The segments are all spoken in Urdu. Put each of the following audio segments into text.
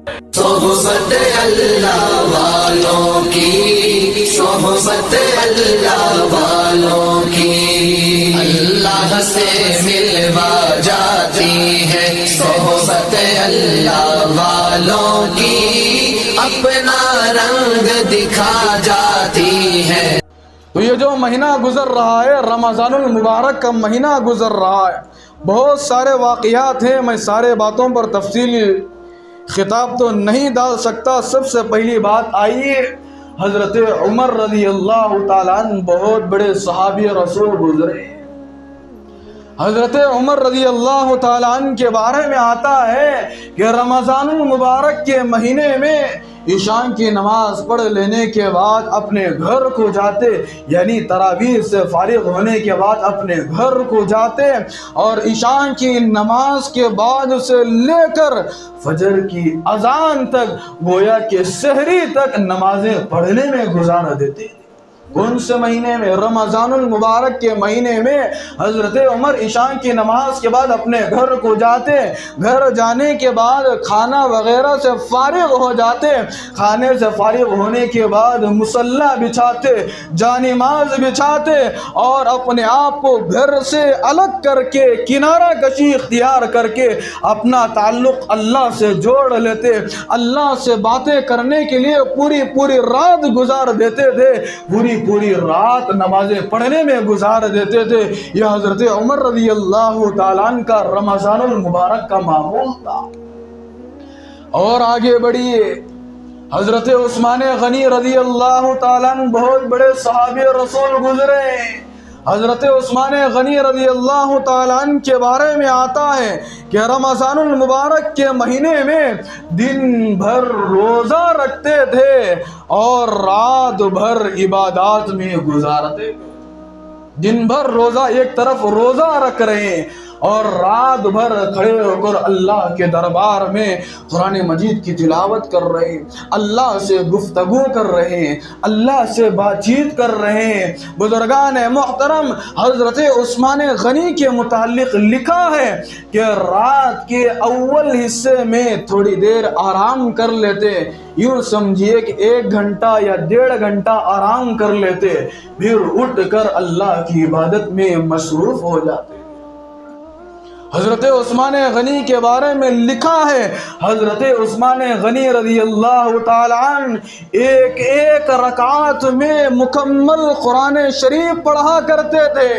صحبت اللہ والوں کی، صحبت اللہ والوں کی اللہ سے ملوا جاتی ہے، صحبت اللہ والوں کی اپنا رنگ دکھا جاتی ہے۔ تو یہ جو مہینہ گزر رہا ہے، رمضان المبارک کا مہینہ گزر رہا ہے، بہت سارے واقعات ہیں، میں سارے باتوں پر تفصیلی خطاب تو نہیں ڈال سکتا۔ سب سے پہلی بات آئیے، حضرت عمر رضی اللہ تعالیٰ عنہ بہت بڑے صحابی رسول گزرے۔ حضرت عمر رضی اللہ تعالیٰ عنہ کے بارے میں آتا ہے کہ رمضان المبارک کے مہینے میں عشاء کی نماز پڑھ لینے کے بعد اپنے گھر کو جاتے، یعنی تراویح سے فارغ ہونے کے بعد اپنے گھر کو جاتے اور عشاء کی نماز کے بعد سے لے کر فجر کی اذان تک، گویا کہ سحری تک نمازیں پڑھنے میں گزار دیتے۔ کون سے مہینے میں؟ رمضان المبارک کے مہینے میں حضرت عمر عشاء کی نماز کے بعد اپنے گھر کو جاتے، گھر جانے کے بعد کھانا وغیرہ سے فارغ ہو جاتے، کھانے سے فارغ ہونے کے بعد مصلی بچھاتے، جانماز بچھاتے اور اپنے آپ کو گھر سے الگ کر کے کنارہ کشی اختیار کر کے اپنا تعلق اللہ سے جوڑ لیتے، اللہ سے باتیں کرنے کے لیے پوری رات گزار دیتے تھے، پوری رات نمازیں پڑھنے میں گزار دیتے تھے۔ یہ حضرت عمر رضی اللہ تعالیٰ عنہ کا رمضان المبارک کا معمول تھا۔ اور آگے بڑھیے، حضرت عثمان غنی رضی اللہ تعالیٰ عنہ بہت بڑے صحابی رسول گزرے۔ حضرت عثمان غنی رضی اللہ تعالیٰ عنہ کے بارے میں آتا ہے کہ رمضان المبارک کے مہینے میں دن بھر روزہ رکھتے تھے اور رات بھر عبادات میں گزارتے۔ دن بھر روزہ، ایک طرف روزہ رکھ رہے ہیں اور رات بھر کھڑے ہو کر اللہ کے دربار میں قرآن مجید کی تلاوت کر رہے ہیں، اللہ سے گفتگو کر رہے ہیں، اللہ سے بات چیت کر رہے ہیں۔ بزرگان محترم، حضرت عثمان غنی کے متعلق لکھا ہے کہ رات کے اول حصے میں تھوڑی دیر آرام کر لیتے، یوں سمجھیے کہ 1 گھنٹہ یا 1.5 گھنٹہ آرام کر لیتے، پھر اٹھ کر اللہ کی عبادت میں مصروف ہو جاتے۔ حضرت عثمان غنی کے بارے میں لکھا ہے، حضرت عثمان غنی رضی اللہ تعالیٰ عنہ ایک رکعت میں مکمل قرآن شریف پڑھا کرتے تھے۔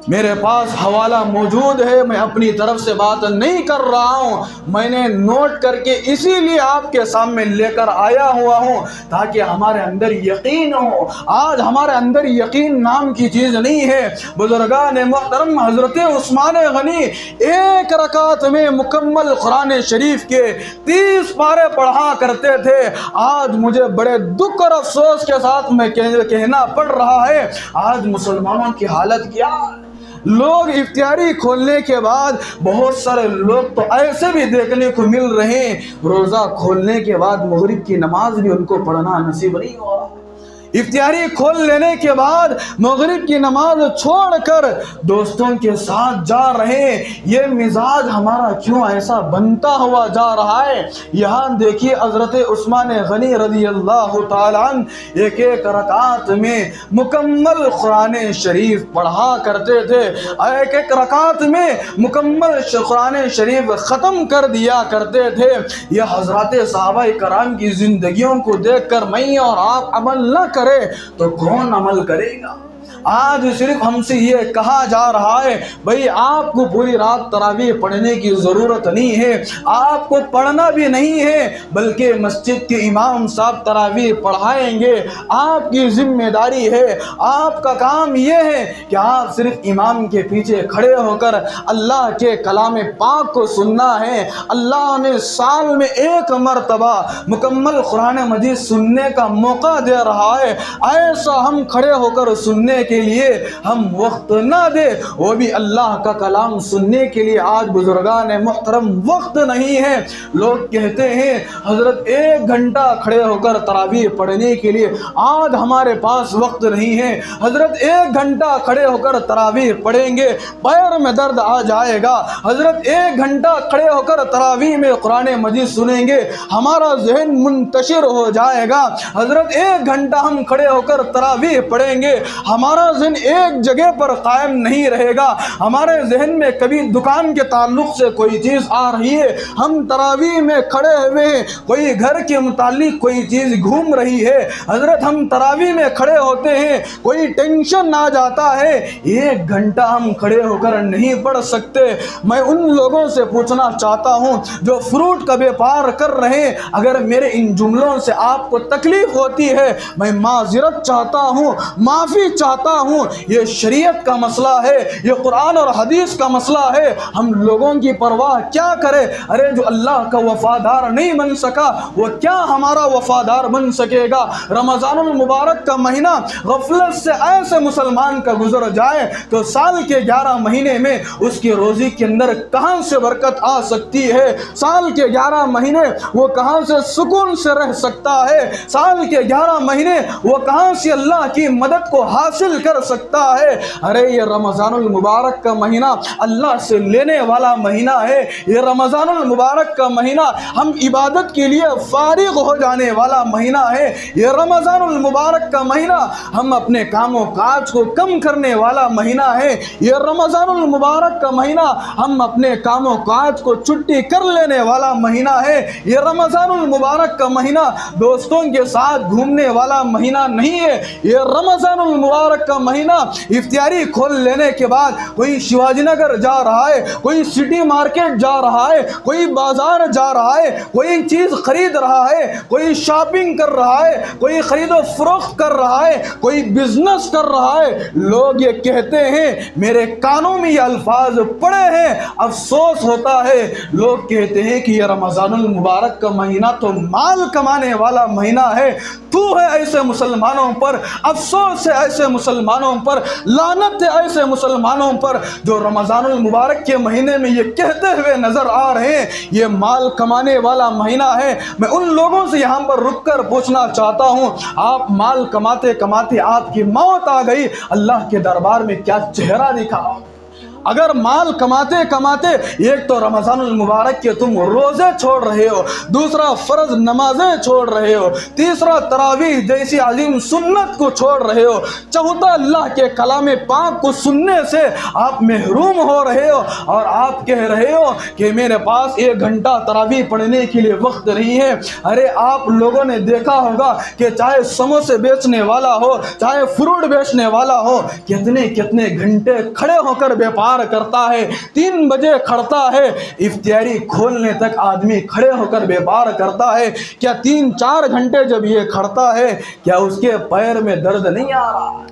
میرے پاس حوالہ موجود ہے، میں اپنی طرف سے بات نہیں کر رہا ہوں، میں نے نوٹ کر کے اسی لیے آپ کے سامنے لے کر آیا ہوا ہوں تاکہ ہمارے اندر یقین ہو۔ آج ہمارے اندر یقین نام کی چیز نہیں ہے۔ بزرگان محترم، حضرت عثمان غنی 1 رکعت میں مکمل قرآن شریف کے 30 پارے پڑھا کرتے تھے۔ آج مجھے بڑے دکھ اور افسوس کے ساتھ میں کہنا پڑ رہا ہے، آج مسلمانوں کی حالت کیا ہے؟ لوگ افطاری کھولنے کے بعد، بہت سارے لوگ تو ایسے بھی دیکھنے کو مل رہے ہیں، روزہ کھولنے کے بعد مغرب کی نماز بھی ان کو پڑھنا نصیب نہیں ہو رہا۔ افطاری کھول لینے کے بعد مغرب کی نماز چھوڑ کر دوستوں کے ساتھ جا رہے ہیں۔ یہ مزاج ہمارا کیوں ایسا بنتا ہوا جا رہا ہے؟ یہاں دیکھیے، حضرت عثمان غنی رضی اللہ تعالیٰ عنہ ایک رکعت میں مکمل قرآن شریف پڑھا کرتے تھے، ایک رکعت میں مکمل قرآن شریف ختم کر دیا کرتے تھے۔ یہ حضرات صحابہ کرام کی زندگیوں کو دیکھ کر میں اور آپ عمل نہ کرے تو کون عمل کرے گا؟ آج صرف ہم سے یہ کہا جا رہا ہے، بھئی آپ کو پوری رات تراویح پڑھنے کی ضرورت نہیں ہے، آپ کو پڑھنا بھی نہیں ہے، بلکہ مسجد کے امام صاحب تراویح پڑھائیں گے، آپ کی ذمہ داری ہے، آپ کا کام یہ ہے کہ آپ صرف امام کے پیچھے کھڑے ہو کر اللہ کے کلام پاک کو سننا ہے۔ اللہ نے سال میں 1 مرتبہ مکمل قرآن مجید سننے کا موقع دے رہا ہے، ایسا ہم کھڑے ہو کر سننے کے لیے ہم وقت نہ دیں، وہ بھی اللہ کا کلام سننے کے لیے آج بزرگان محترم وقت نہیں ہے۔ لوگ کہتے ہیں حضرت 1 گھنٹہ کھڑے ہو کر تراویح پڑھنے کے لیے آج ہمارے پاس وقت نہیں ہے۔ حضرت 1 گھنٹہ کھڑے ہو کر تراویح پڑھیں گے پیر میں درد آ جائے گا۔ حضرت 1 گھنٹہ کھڑے ہو کر تراویح میں قرآن مجید سنیں گے ہمارا ذہن منتشر ہو جائے گا۔ حضرت 1 گھنٹہ ہم کھڑے ہو کر تراویح پڑھیں گے ہمارا ذہن ایک جگہ پر قائم نہیں رہے گا۔ ہمارے ذہن میں کبھی دکان کے تعلق سے کوئی چیز آ رہی ہے، ہم تراویح میں کھڑے ہوئے ہیں، کوئی گھر کے متعلق کوئی چیز گھوم رہی ہے، حضرت ہم تراویح میں کھڑے ہوتے ہیں، کوئی ٹینشن آ جاتا ہے، 1 گھنٹہ ہم کھڑے ہو کر نہیں پڑھ سکتے۔ میں ان لوگوں سے پوچھنا چاہتا ہوں جو فروٹ کا بیپار کر رہے ہیں، اگر میرے ان جملوں سے آپ کو تکلیف ہوتی ہے میں معذرت چاہتا ہوں، معافی چاہتا ہوں۔ یہ شریعت کا مسئلہ ہے، یہ قرآن اور حدیث کا مسئلہ ہے، ہم لوگوں کی پرواہ کیا کرے؟ ارے جو اللہ کا وفادار نہیں بن سکا وہ کیا ہمارا وفادار بن سکے گا؟ رمضان المبارک کا مہینہ غفلت سے ایسے مسلمان کا گزر جائے تو سال کے 11 مہینے میں اس کی روزی کے اندر کہاں سے برکت آ سکتی ہے؟ سال کے 11 مہینے وہ کہاں سے سکون سے رہ سکتا ہے؟ سال کے 11 مہینے وہ کہاں سے اللہ کی مدد کو حاصل کر سکتا ہے؟ ارے یہ رمضان المبارک کا مہینہ اللہ سے لینے والا مہینہ ہے، یہ رمضان المبارک کا مہینہ ہم عبادت کے لیے فارغ ہو جانے والا مہینہ ہے، یہ رمضان المبارک کا مہینہ ہم اپنے کام و کاج کو کم کرنے والا مہینہ ہے، یہ رمضان المبارک کا مہینہ ہم اپنے کام و کاج کو چھٹی کر لینے والا مہینہ ہے، یہ رمضان المبارک کا مہینہ دوستوں کے ساتھ گھومنے والا مہینہ نہیں ہے، یہ رمضان المبارک کا مہینہ افطاری کھول لینے کے بعد کوئی شیواجی نگر جا رہا ہے، کوئی سٹی مارکیٹ جا رہا ہے، کوئی بازار جا رہا ہے، کوئی چیز خرید رہا ہے، کوئی شاپنگ کر رہا ہے، کوئی خرید و فروخت کر رہا ہے، کوئی بزنس کر رہا ہے۔ لوگ یہ کہتے ہیں، میرے کانوں میں یہ الفاظ پڑے ہیں، افسوس ہوتا ہے، لوگ کہتے ہیں کہ یہ رمضان المبارک کا مہینہ تو مال کمانے والا مہینہ ہے۔ تو ہے ایسے مسلمانوں پر، افسوس ہے ایسے مسلمانوں پر، لعنت ہے ایسے مسلمانوں پر جو رمضان المبارک کے مہینے میں یہ کہتے ہوئے نظر آ رہے ہیں یہ مال کمانے والا مہینہ ہے۔ میں ان لوگوں سے یہاں پر رک کر پوچھنا چاہتا ہوں، آپ مال کماتے کماتے آپ کی موت آ گئی، اللہ کے دربار میں کیا چہرہ دکھاؤ؟ اگر مال کماتے کماتے ایک تو رمضان المبارک کے تم روزے چھوڑ رہے ہو، دوسرا فرض نمازیں چھوڑ رہے ہو، تیسرا تراویح جیسی عظیم سنت کو چھوڑ رہے ہو، چوتھا اللہ کے کلام پاک کو سننے سے آپ محروم ہو رہے ہو، اور آپ کہہ رہے ہو کہ میرے پاس 1 گھنٹہ تراویح پڑھنے کے لیے وقت نہیں ہے۔ ارے آپ لوگوں نے دیکھا ہوگا کہ چاہے سموسے بیچنے والا ہو، چاہے فروٹ بیچنے والا ہو، کتنے کتنے گھنٹے کھڑے ہو کر بیپار کرتا ہے، 3 بجے کھڑتا ہے، افطاری کھولنے تک آدمی کھڑے ہو کر بیپار کرتا ہے۔ کیا 3-4 گھنٹے جب یہ کھڑتا ہے کیا اس کے پیر میں درد نہیں آ رہا؟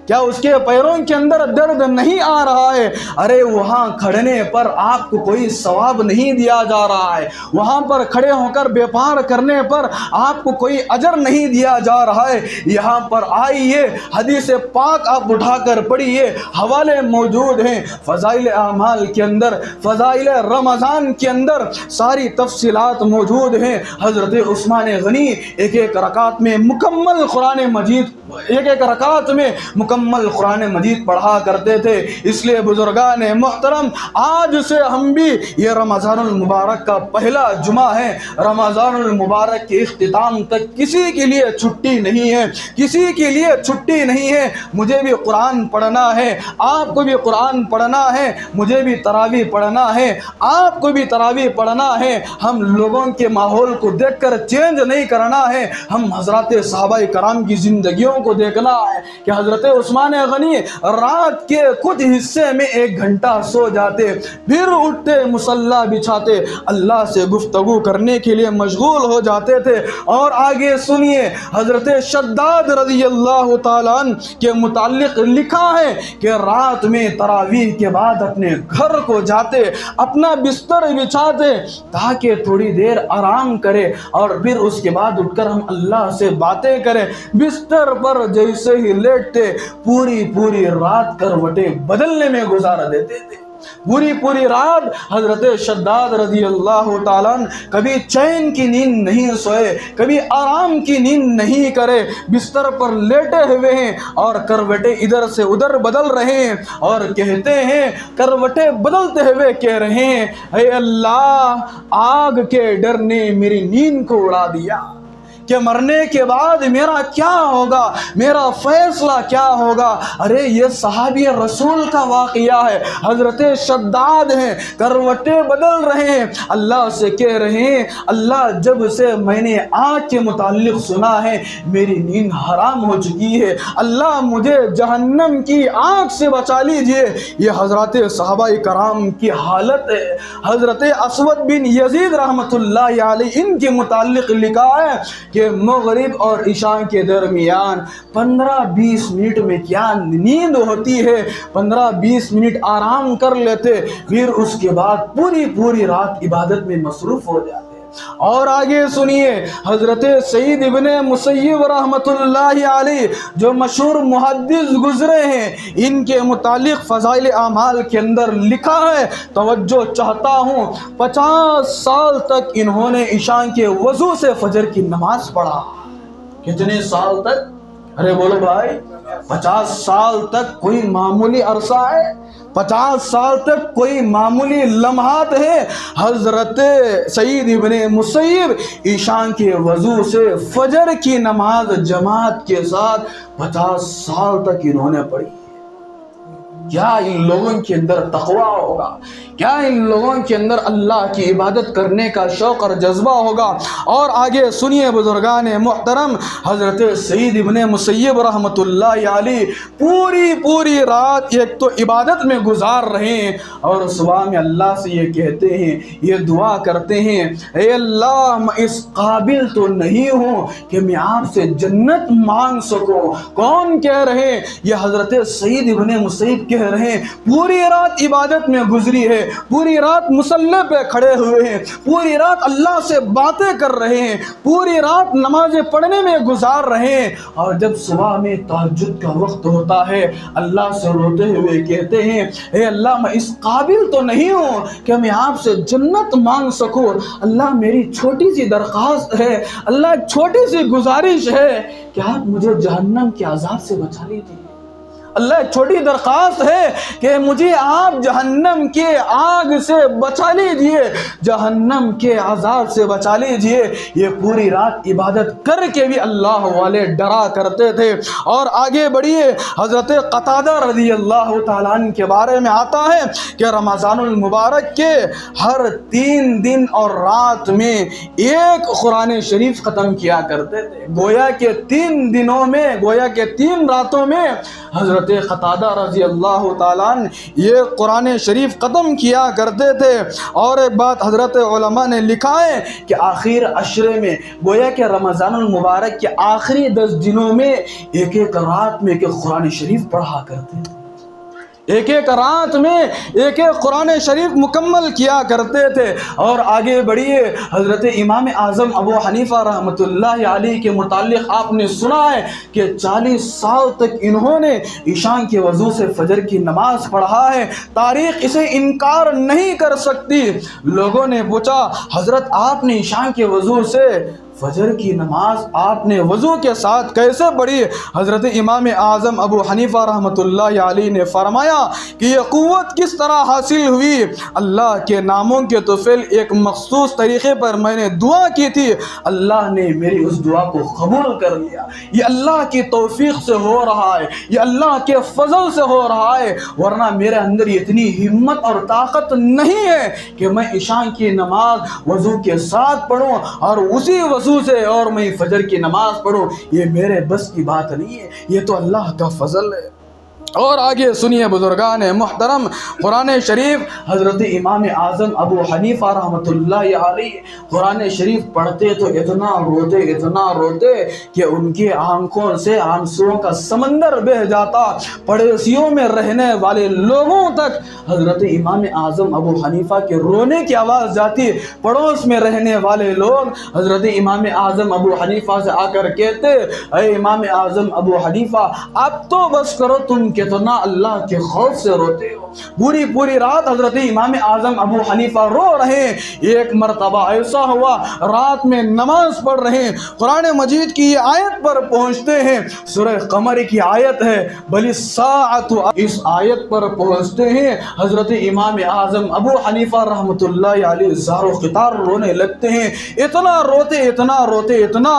کیا اس کے پیروں کے اندر درد نہیں آ رہا ہے؟ ارے وہاں کھڑنے پر آپ کو کوئی ثواب نہیں دیا جا رہا ہے، وہاں پر کھڑے ہو کر بیپار کرنے پر آپ کو کوئی اجر نہیں دیا جا رہا ہے۔ یہاں پر آئیے، حدیث پاک آپ اٹھا کر پڑھیے، حوالے موجود ہیں فضائل اعمال کے اندر، فضائل رمضان کے اندر ساری تفصیلات موجود ہیں۔ حضرت عثمان غنی ایک رکعت میں مکمل قرآن مجید ایک رکعت میں مکمل قرآن مجید پڑھا کرتے تھے۔ اس لیے بزرگان محترم، آج سے ہم بھی، یہ رمضان المبارک کا پہلا جمعہ ہے، رمضان المبارک کے اختتام تک کسی کے لیے چھٹی نہیں ہے، کسی کے لیے چھٹی نہیں ہے۔ مجھے بھی قرآن پڑھنا ہے، آپ کو بھی قرآن پڑھنا ہے، مجھے بھی تراویح پڑھنا ہے، آپ کو بھی تراویح پڑھنا ہے۔ ہم لوگوں کے ماحول کو دیکھ کر چینج نہیں کرنا ہے، ہم حضرات صحابہ کرام کی زندگیوں کو دیکھنا ہے کہ حضرت عثمان غنی رات کے کچھ حصے میں 1 گھنٹہ سو جاتے، پھر اٹھتے، مصلی بچھاتے، اللہ سے گفتگو کرنے کے لیے مشغول ہو جاتے تھے۔ اور آگے سنیے، حضرت شداد رضی اللہ تعالیٰ عنہ کے متعلق لکھا ہے کہ رات میں تراویح کے بعد اپنے گھر کو جاتے، اپنا بستر بچھاتے تاکہ تھوڑی دیر آرام کرے، اور پھر اس کے بعد اٹھ کر ہم اللہ سے باتیں کریں۔ بستر پر پر جیسے ہی لیٹتے پوری پوری رات کروٹیں بدلنے میں گزار دیتے تھے۔ پوری پوری رات حضرت شداد رضی اللہ تعالیٰ کبھی چین کی نیند نہیں سوئے، کبھی آرام کی نیند نہیں کرے، بستر پر لیٹے ہوئے ہیں اور کروٹیں ادھر سے ادھر بدل رہے ہیں، اور کہتے ہیں کروٹیں بدلتے ہوئے کہہ رہے ہیں اے اللہ، آگ کے ڈر نے میری نیند کو اڑا دیا کہ مرنے کے بعد میرا کیا ہوگا، میرا فیصلہ کیا ہوگا۔ ارے یہ صحابی رسول کا واقعہ ہے، حضرت شداد ہیں، کروٹیں بدل رہے ہیں، اللہ سے کہہ رہے ہیں اللہ جب سے میں نے آگ کے متعلق سنا ہے میری نیند حرام ہو چکی ہے، اللہ مجھے جہنم کی آگ سے بچا لیجئے۔ یہ حضرت صحابہ کرام کی حالت ہے۔ حضرت اسود بن یزید رحمۃ اللہ علیہ ان کے متعلق لکھا ہے کہ مغرب اور عشاء کے درمیان 15-20 منٹ میں کیا نیند ہوتی ہے، 15-20 منٹ آرام کر لیتے، پھر اس کے بعد پوری پوری رات عبادت میں مصروف ہو جاتے۔ اور آگے سنیے، حضرت سعید ابن مسیب رحمۃ اللہ علیہ جو مشہور محدث گزرے ہیں، ان کے متعلق فضائل اعمال کے اندر لکھا ہے، توجہ چاہتا ہوں، 50 سال تک انہوں نے عشاء کے وضو سے فجر کی نماز پڑھا۔ کتنے سال تک؟ ارے بولو بھائی، 50 سال تک کوئی معمولی عرصہ ہے؟ 50 سال تک کوئی معمولی لمحات ہے؟ حضرت سعید ابن مسیب عشاء کے وضو سے فجر کی نماز جماعت کے ساتھ 50 سال تک انہوں نے پڑھی۔ کیا ان لوگوں کے اندر تقویٰ ہوگا، کیا ان لوگوں کے اندر اللہ کی عبادت کرنے کا شوق اور جذبہ ہوگا۔ اور آگے سنیے بزرگان محترم، حضرت سعید ابن مسیب رحمۃ اللہ علیہ پوری پوری رات ایک تو عبادت میں گزار رہے ہیں، اور صبح میں اللہ سے یہ کہتے ہیں، یہ دعا کرتے ہیں اے اللہ میں اس قابل تو نہیں ہوں کہ میں آپ سے جنت مانگ سکوں۔ کون کہہ رہے ہیں؟ یہ حضرت سعید ابن مسیب کہہ رہے ہیں پوری رات عبادت میں گزری ہے، پوری رات مصلی پہ کھڑے ہوئے ہیں، پوری رات اللہ سے باتیں کر رہے ہیں، پوری رات نمازیں پڑھنے میں گزار رہے ہیں، اور جب صبح میں تہجد کا وقت ہوتا ہے اللہ سے روتے ہوئے کہتے ہیں اے اللہ میں اس قابل تو نہیں ہوں کہ میں آپ سے جنت مانگ سکوں، اللہ میری چھوٹی سی درخواست ہے، اللہ چھوٹی سی گزارش ہے کہ آپ مجھے جہنم کے عذاب سے بچا لیجیے۔ اللہ ایک چھوٹی درخواست ہے کہ مجھے آپ جہنم کے آگ سے بچا لیجئے، جہنم کے عذاب سے بچا لیجئے۔ یہ پوری رات عبادت کر کے بھی اللہ والے ڈرا کرتے تھے۔ اور آگے بڑھیے، حضرت قتادہ رضی اللہ تعالیٰ عنہ کے بارے میں آتا ہے کہ رمضان المبارک کے ہر 3 دن اور رات میں ایک قرآن شریف ختم کیا کرتے تھے۔ گویا کہ 3 دنوں میں، گویا کہ 3 راتوں میں حضرت قتادہ رضی اللہ تعالیٰ عنہ یہ قرآن شریف ختم کیا کرتے تھے۔ اور ایک بات حضرت علماء نے لکھا ہے کہ آخر عشرے میں، گویا کہ رمضان المبارک کے آخری 10 دنوں میں ایک ایک رات میں ایک قرآن شریف پڑھا کرتے تھے، ایک ایک رات میں ایک ایک قرآن شریف مکمل کیا کرتے تھے۔ اور آگے بڑھیے، حضرت امام اعظم ابو حنیفہ رحمۃ اللہ علیہ کے متعلق آپ نے سنا ہے کہ 40 سال تک انہوں نے عشاء کے وضو سے فجر کی نماز پڑھا ہے، تاریخ اسے انکار نہیں کر سکتی۔ لوگوں نے پوچھا حضرت آپ نے عشاء کے وضو سے فجر کی نماز آپ نے وضو کے ساتھ کیسے پڑھی؟ حضرت امام اعظم ابو حنیفہ رحمۃ اللہ علیہ نے فرمایا کہ یہ قوت کس طرح حاصل ہوئی؟ اللہ کے ناموں کے طفیل ایک مخصوص طریقے پر میں نے دعا کی تھی، اللہ نے میری اس دعا کو قبول کر لیا۔ یہ اللہ کی توفیق سے ہو رہا ہے، یہ اللہ کے فضل سے ہو رہا ہے، ورنہ میرے اندر اتنی ہمت اور طاقت نہیں ہے کہ میں عشاء کی نماز وضو کے ساتھ پڑھوں اور اسی وضو سے اور میں فجر کی نماز پڑھوں۔ یہ میرے بس کی بات نہیں ہے، یہ تو اللہ کا فضل ہے۔ اور آگے سنیے بزرگان محترم، قرآن شریف حضرت امام اعظم ابو حنیفہ رحمۃ اللہ علیہ قرآن شریف پڑھتے تو اتنا روتے کہ ان کی آنکھوں سے آنسوؤں کا سمندر بہہ جاتا۔ پڑوسیوں میں رہنے والے لوگوں تک حضرت امام اعظم ابو حنیفہ کے رونے کی آواز جاتی۔ پڑوس میں رہنے والے لوگ حضرت امام اعظم ابو حنیفہ سے آ کر کہتے، اے امام اعظم ابو حنیفہ اب تو بس کرو، تم کتنا اللہ کے خوف سے روتے ہو۔ پوری رات حضرت امام اعظم ابو حنیفہ رو رہے ہیں۔ ایک مرتبہ ایسا ہوا، رات میں نماز پڑھ رہے ہیں، قرآن مجید کی یہ آیت پر پہنچتے ہیں، سورہ قمر کی آیت ہے، بل الساعۃ، اس آیت پر پہنچتے ہیں، حضرت امام اعظم ابو حنیفہ رحمۃ اللہ علیہ زار و قطار رونے لگتے ہیں۔ اتنا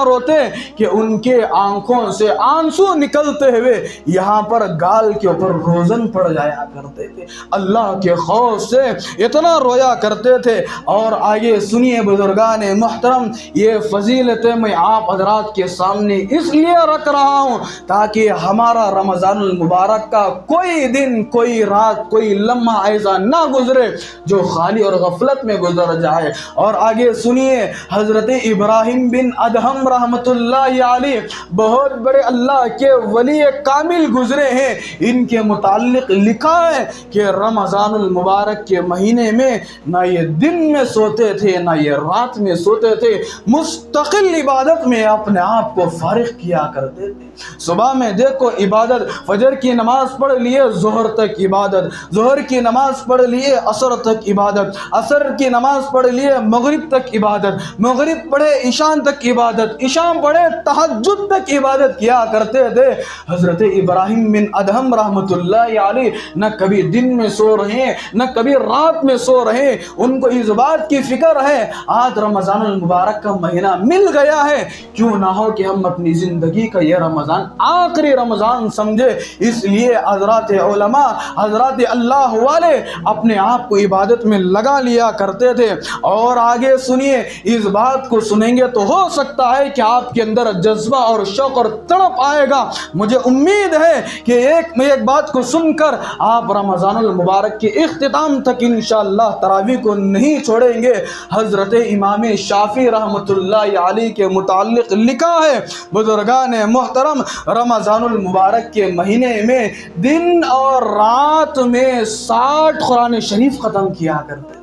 روتے کہ ان کے آنکھوں سے آنسو نکلتے ہوئے یہاں پر گال کے اوپر روزن پڑ جایا کرتے تھے۔ اللہ کے خوف سے اتنا رویا کرتے تھے۔ اور آگے سنیے بزرگان محترم، یہ فضیلتیں میں آپ حضرات کے سامنے اس لیے رکھ رہا ہوں تاکہ ہمارا رمضان المبارک کا کوئی دن، کوئی رات، کوئی لمحہ ایسا نہ گزرے جو خالی اور غفلت میں گزر جائے۔ اور آگے سنیے، حضرت ابراہیم بن ادہم رحمۃ اللہ علیہ بہت بڑے اللہ کے ولی کامل گزرے ہیں، ان کے متعلق لکھا ہے کہ رمضان المبارک کے مہینے میں نہ یہ دن میں سوتے تھے نہ یہ رات میں سوتے تھے، مستقل عبادت میں اپنے آپ کو فارغ کیا کرتے تھے۔ صبح میں دیکھو عبادت، فجر کی نماز پڑھ لیے ظہر تک عبادت، ظہر کی نماز پڑھ لیے عصر تک عبادت، عصر کی نماز پڑھ لیے مغرب تک عبادت، مغرب پڑھے عشاء تک عبادت، عشاء پڑھے تہجد تک عبادت کیا کرتے تھے۔ حضرت ابراہیم بن ادہم رحمۃ اللہ علیہ نہ کبھی دن میں سو رہے ہیں نہ کبھی رات میں سو رہے ہیں، ان کو اس بات کی فکر ہے آج رمضان المبارک کا مہینہ مل گیا ہے، کیوں نہ ہو کہ ہم اپنی زندگی کا یہ رمضان آخری رمضان سمجھے۔ اس لیے حضرات علماء، حضرات اللہ والے اپنے آپ کو عبادت میں لگا لیا کرتے تھے۔ اور آگے سنیے، اس بات کو سنیں گے تو ہو سکتا ہے کہ آپ کے اندر جذبہ اور شوق اور تڑپ آئے گا۔ مجھے امید ہے کہ ایک بات کو سن کر آپ رمضان المبارک کے اختتام تک انشاءاللہ تراویح کو نہیں چھوڑیں گے۔ حضرت امام شافعی رحمۃ اللہ علیہ کے متعلق لکھا ہے، بزرگان محترم رمضان المبارک کے مہینے میں دن اور رات میں 60 قرآن شریف ختم کیا کرتے۔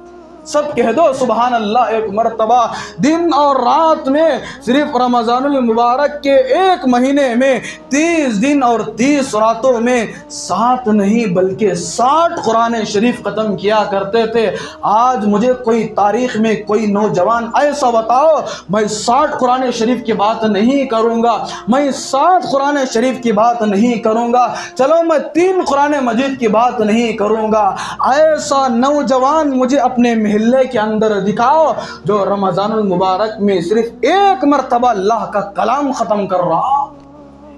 سب کہہ دو سبحان اللہ ایک مرتبہ۔ دن اور رات میں صرف رمضان المبارک کے ایک مہینے میں 30 دن اور 30 راتوں میں 7 نہیں بلکہ 60 قرآن شریف ختم کیا کرتے تھے۔ آج مجھے کوئی تاریخ میں کوئی نوجوان ایسا بتاؤ، میں 60 قرآن شریف کی بات نہیں کروں گا، میں 60 قرآن شریف کی بات نہیں کروں گا، چلو میں 3 قرآن مجید کی بات نہیں کروں گا، ایسا نوجوان مجھے اپنے محلے کے اندر دکھاؤ جو رمضان المبارک میں صرف ایک مرتبہ اللہ کا کلام ختم کر رہا،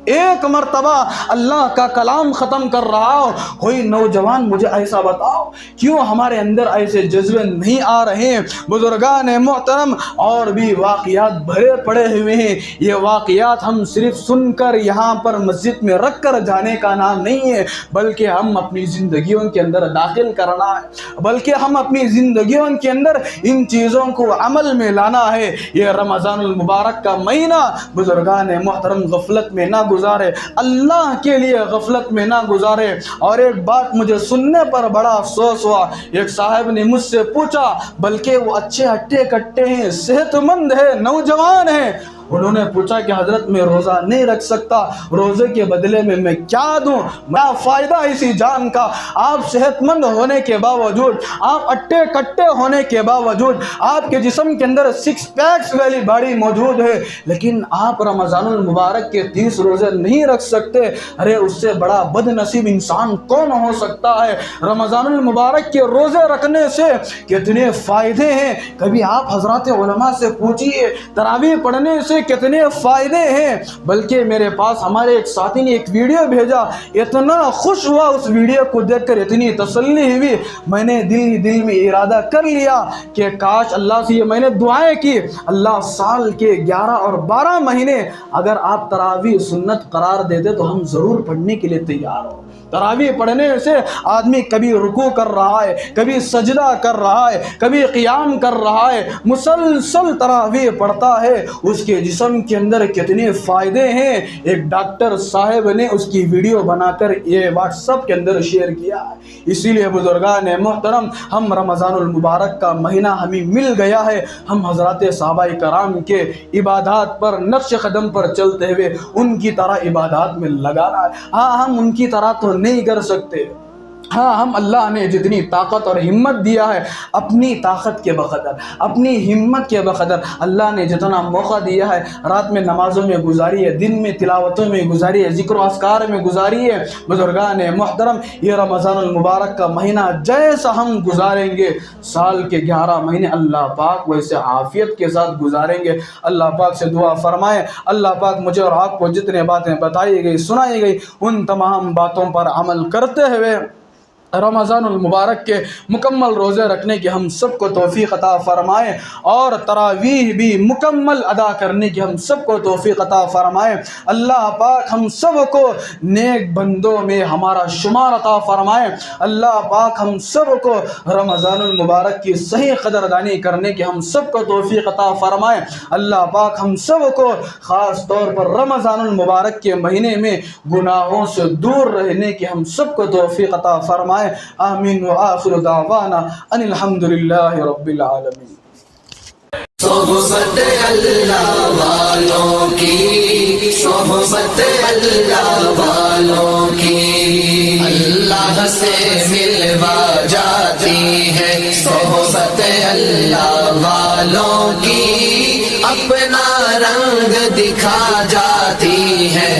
ایک مرتبہ اللہ کا کلام ختم کر رہا ہو۔ کوئی نوجوان مجھے ایسا بتاؤ، کیوں ہمارے اندر ایسے جذبے نہیں آ رہے ہیں؟ بزرگان محترم اور بھی واقعات بھرے پڑے ہوئے ہیں، یہ واقعات ہم صرف سن کر یہاں پر مسجد میں رکھ کر جانے کا نام نہیں ہے، بلکہ ہم اپنی زندگیوں کے اندر داخل کرنا ہے، بلکہ ہم اپنی زندگیوں کے اندر ان چیزوں کو عمل میں لانا ہے۔ یہ رمضان المبارک کا مہینہ بزرگان محترم غفلت میں نہ گزارے، اللہ کے لیے غفلت میں نہ گزارے۔ اور ایک بات مجھے سننے پر بڑا افسوس ہوا، ایک صاحب نے مجھ سے پوچھا، بلکہ وہ اچھے ہٹے کٹے ہیں، صحت مند ہے، نوجوان ہیں، انہوں نے پوچھا کہ حضرت میں روزہ نہیں رکھ سکتا، روزے کے بدلے میں کیا دوں؟ کیا فائدہ اسی جان کا؟ آپ صحت مند ہونے کے باوجود، آپ اٹے کٹے ہونے کے باوجود، آپ کے جسم کے اندر 6 پیکس والی باڈی موجود ہے، لیکن آپ رمضان المبارک کے 30 روزے نہیں رکھ سکتے۔ ارے اس سے بڑا بد نصیب انسان کون ہو سکتا ہے؟ رمضان المبارک کے روزے رکھنے سے کتنے فائدے ہیں، کبھی آپ حضرات علماء سے پوچھئے، تراویح پڑھنے سے سے کتنے فائدے ہیں، بلکہ میرے پاس ہمارے ایک ساتھی نے ایک ویڈیو بھیجا، اتنا خوش ہوا اس ویڈیو کو دیکھ کر، اتنی تسلی ہوئی، میں نے دل میں ارادہ کر لیا کہ کاش اللہ سے یہ میں نے دعائیں کی، اللہ سال کے 11 اور 12 مہینے اگر آپ تراویح سنت قرار دیتے تو ہم ضرور پڑھنے کے لیے تیار ہو۔ تراویح پڑھنے سے آدمی کبھی رکوع کر رہا ہے، کبھی سجدہ کر رہا ہے، کبھی قیام کر رہا ہے، مسلسل تراویح پڑھتا ہے، اس کے جسم کے اندر کتنے فائدے ہیں۔ ایک ڈاکٹر صاحب نے اس کی ویڈیو بنا کر یہ واٹس ایپ کے اندر شیئر کیا ہے۔ اسی لیے بزرگان محترم، ہم رمضان المبارک کا مہینہ ہمیں مل گیا ہے، ہم حضرات صحابہ کرام کے عبادات پر نقش قدم پر چلتے ہوئے ان کی طرح عبادات میں لگانا ہے۔ ہاں ہم ان کی طرح تو نہیں کر سکتے، ہاں ہم اللہ نے جتنی طاقت اور ہمت دیا ہے، اپنی طاقت کے بقدر، اپنی ہمت کے بقدر اللہ نے جتنا موقع دیا ہے، رات میں نمازوں میں گزاری ہے، دن میں تلاوتوں میں گزاری ہے، ذکر و اذکار میں گزاری ہے۔ بزرگان محترم، یہ رمضان المبارک کا مہینہ جیسا ہم گزاریں گے، سال کے 11 مہینے اللہ پاک ویسے عافیت کے ساتھ گزاریں گے۔ اللہ پاک سے دعا فرمائیں، اللہ پاک مجھے اور آپ کو جتنے باتیں بتائی گئی، سنائی گئی، ان تمام باتوں پر عمل کرتے ہوئے رمضان المبارک کے مکمل روزے رکھنے کی ہم سب کو توفیق عطا فرمائے، اور تراویح بھی مکمل ادا کرنے کی ہم سب کو توفیق عطا فرمائے۔ اللہ پاک ہم سب کو نیک بندوں میں ہمارا شمار عطا فرمائے۔ اللہ پاک ہم سب کو رمضان المبارک کی صحیح قدردانی کرنے کی ہم سب کو توفیق عطا فرمائے۔ اللہ پاک ہم سب کو خاص طور پر رمضان المبارک کے مہینے میں گناہوں سے دور رہنے کی ہم سب کو توفیق عطا فرمائے۔ آمین وآخر دعوانا ان الحمدللہ رب العالمین۔ صحبت اللہ والوں کی، صحبت اللہ والوں کی، اللہ سے ملوا جاتی ہے، صحبت اللہ والوں کی اپنا رنگ دکھا جاتی ہے۔